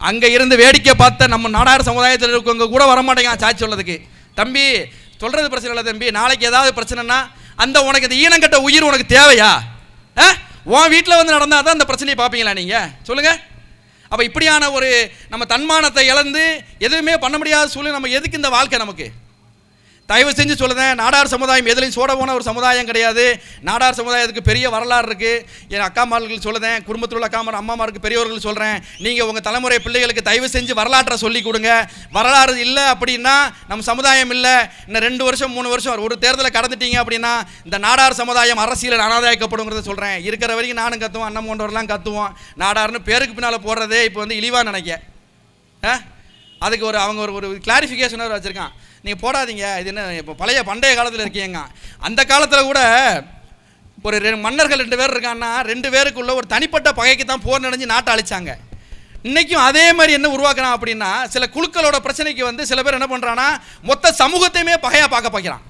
அங்கே இருந்து வேடிக்கை பார்த்த நம்ம நாடார் சமுதாயத்தில் இருக்கவங்க கூட வரமாட்டேங்க சாட்சி சொல்லதுக்கு. தம்பி சொல்கிறது பிரச்சனை இல்லை தம்பி, நாளைக்கு ஏதாவது பிரச்சனைனா அந்த உனக்கு இந்த ஈனங்கட்ட உயிர் உனக்கு தேவையா? உன் வீட்டில் வந்து நடந்தால் தான் அந்த பிரச்சனையை பார்ப்பீங்களா நீங்கள் சொல்லுங்கள்? அப்போ இப்படியான ஒரு நம்ம தன்மானத்தை இழந்து எதுவுமே பண்ண முடியாத சூழ்நிலை நம்ம எதுக்கு இந்த வாழ்க்கை நமக்கு? தயவு செஞ்சு சொல்லுதேன், நாடார் சமுதாயம் எதுலையும் சோட போன ஒரு சமுதாயம் கிடையாது. நாடார் சமுதாயத்துக்கு பெரிய வரலாறு இருக்குது. என் அக்காமார்கள் சொல்லுதேன், குடும்பத்தில் உள்ள அக்காமார் அம்மாமாருக்கு பெரியவர்கள் சொல்கிறேன், நீங்கள் உங்கள் தலைமுறை பிள்ளைகளுக்கு தயவு செஞ்சு வரலாற்றை சொல்லி கொடுங்க. வரலாறு இல்லை அப்படின்னா நம்ம சமுதாயம் இல்லை. இன்னும் 2 வருஷம் 3 வருஷம் ஒரு தேர்தலை கடந்துட்டீங்க அப்படின்னா இந்த நாடார் சமுதாயம் அரசியல் அனாதாயக்கப்படுங்கிறத சொல்கிறேன். இருக்கிற வரைக்கும் நானும் கற்றுவோம், அண்ணன் போன்றவரெலாம் கற்றுவோம். நாடார்னு பேருக்கு பின்னால் போடுறதே இப்போ வந்து இழிவாக நினைக்க. அதுக்கு அவங்க ஒரு கிளாரிஃபிகேஷனாக வச்சுருக்கான். நீங்கள் போடாதீங்க, இது என்ன இப்போ பண்டைய காலத்தில் இருக்கீங்க. அந்த காலத்தில் கூட ஒரு மன்னர்கள் 2 பேர் இருக்கான்னா 2 பேருக்குள்ள ஒரு தனிப்பட்ட பகைக்கு தான் போர் நடந்து நாட்டை அழிச்சாங்க. இன்றைக்கும் அதே மாதிரி என்ன உருவாக்குறான் அப்படின்னா, சில குழுக்களோட பிரச்சனைக்கு வந்து சில பேர் என்ன பண்ணுறான்னா மொத்த சமூகத்தையுமே பகையாக பார்க்க பார்க்குறான்.